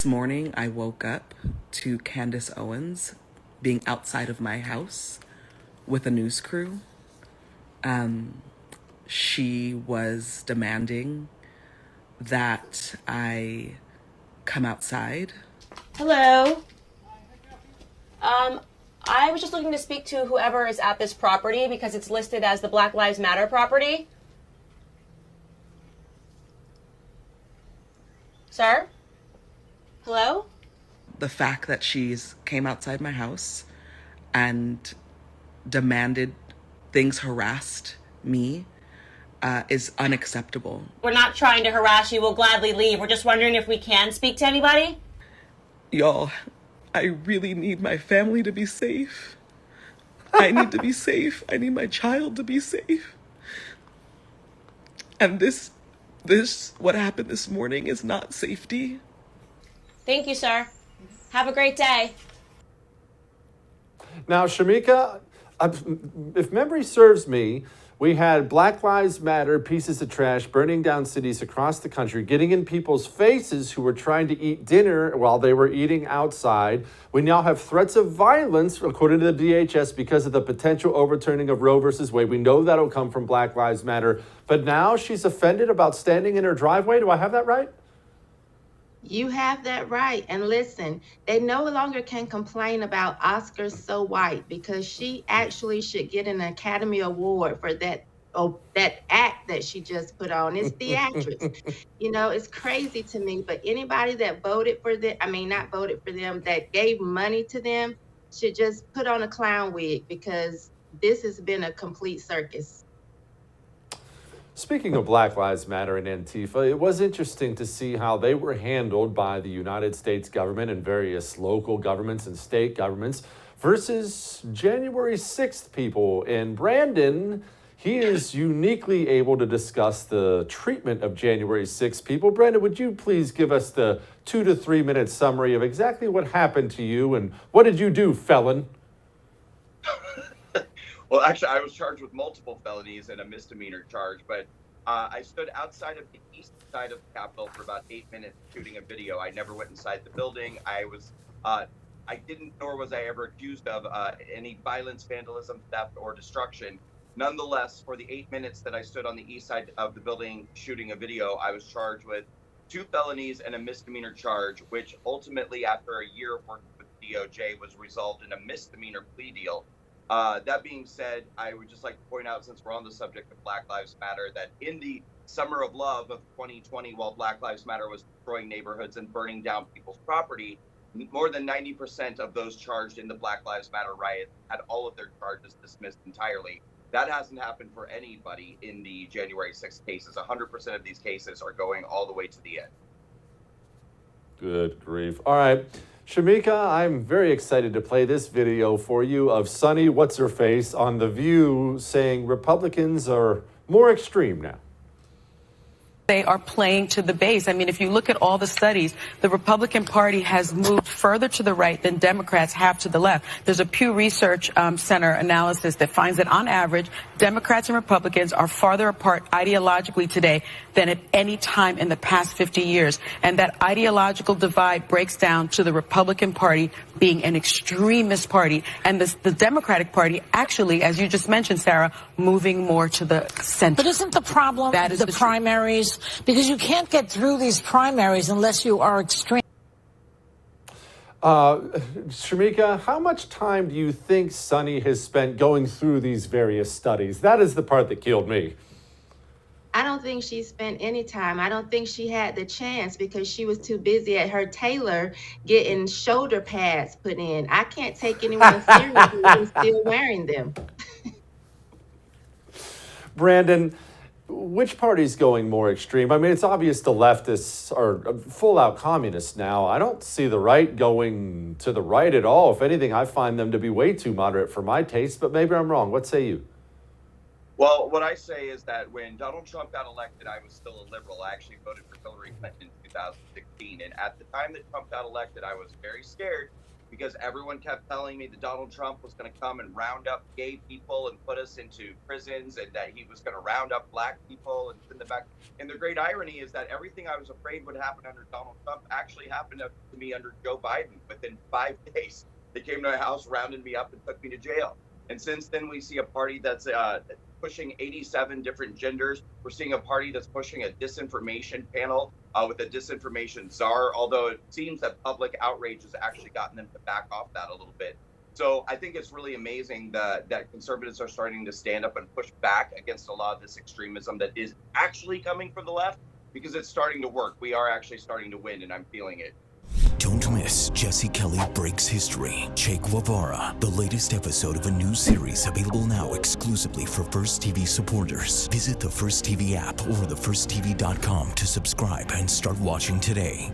This morning, I woke up to Candace Owens being outside of my house with a news crew. She was demanding that I come outside. Hello. I was just looking to speak to whoever is at this property because it's listed as the Black Lives Matter property. Sir? Hello? The fact that she's came outside my house and demanded things, harassed me, is unacceptable. We're not trying to harass you. We'll gladly leave. We're just wondering if we can speak to anybody. Y'all, I really need my family to be safe. I need to be safe. I need my child to be safe. And this, what happened this morning is not safety. Thank you, sir. Have a great day. Now, Shemeka, if memory serves me, we had Black Lives Matter pieces of trash burning down cities across the country, getting in people's faces who were trying to eat dinner while they were eating outside. We now have threats of violence, according to the DHS, because of the potential overturning of Roe versus Wade. We know that'll come from Black Lives Matter. But now she's offended about standing in her driveway. Do I have that right? You have that right. And listen, they no longer can complain about Oscar So White because she actually should get an Academy Award for that act that she just put on. It's theatrics. It's crazy to me, but anybody that voted for them, not voted for them, that gave money to them should just put on a clown wig because this has been a complete circus. Speaking of Black Lives Matter and Antifa, it was interesting to see how they were handled by the United States government and various local governments and state governments versus January 6th people. And Brandon, he is uniquely able to discuss the treatment of January 6th people. Brandon, would you please give us the 2 to 3 minute summary of exactly what happened to you and what did you do, felon? Well, actually, I was charged with multiple felonies and a misdemeanor charge, but I stood outside of the east side of the Capitol for about 8 minutes shooting a video. I never went inside the building. I didn't, nor was I ever accused of any violence, vandalism, theft, or destruction. Nonetheless, for the 8 minutes that I stood on the east side of the building shooting a video, I was charged with 2 felonies and a misdemeanor charge, which ultimately, after a year of working with the DOJ, was resolved in a misdemeanor plea deal. That being said, I would just like to point out, since we're on the subject of Black Lives Matter, that in the summer of love of 2020, while Black Lives Matter was destroying neighborhoods and burning down people's property, more than 90% of those charged in the Black Lives Matter riot had all of their charges dismissed entirely. That hasn't happened for anybody in the January 6th cases. 100% of these cases are going all the way to the end. Good grief. All right. Shemeka, I'm very excited to play this video for you of Sunny What's-Her-Face on The View saying Republicans are more extreme now. They are playing to the base. If you look at all the studies, the Republican Party has moved further to the right than Democrats have to the left. There's a Pew Research Center analysis that finds that on average, Democrats and Republicans are farther apart ideologically today than at any time in the past 50 years. And that ideological divide breaks down to the Republican Party being an extremist party and the Democratic Party actually, as you just mentioned, Sarah, moving more to the center. But isn't the problem the primaries? Because you can't get through these primaries unless you are extreme. Shemeka, how much time do you think Sunny has spent going through these various studies? That is the part that killed me. I don't think she spent any time. I don't think she had the chance because she was too busy at her tailor getting shoulder pads put in. I can't take anyone seriously who's still wearing them. Brandon, which party's going more extreme? It's obvious the leftists are full-out communists now. I don't see the right going to the right at all. If anything, I find them to be way too moderate for my taste, but maybe I'm wrong. What say you? Well, what I say is that when Donald Trump got elected, I was still a liberal. I actually voted for Hillary Clinton in 2016. And at the time that Trump got elected, I was very scared because everyone kept telling me that Donald Trump was going to come and round up gay people and put us into prisons, and that he was going to round up black people and send them back. And the great irony is that everything I was afraid would happen under Donald Trump actually happened to me under Joe Biden. Within 5 days, they came to my house, rounded me up, and took me to jail. And since then, we see a party that's pushing 87 different genders. We're seeing a party that's pushing a disinformation panel with a disinformation czar, although it seems that public outrage has actually gotten them to back off that a little bit. So I think it's really amazing that conservatives are starting to stand up and push back against a lot of this extremism that is actually coming from the left, because it's starting to work. We are actually starting to win, and I'm feeling it. Don't miss Jesse Kelly Breaks History, Che Guevara, the latest episode of a new series available now exclusively for First TV supporters. Visit the First TV app or thefirsttv.com to subscribe and start watching today.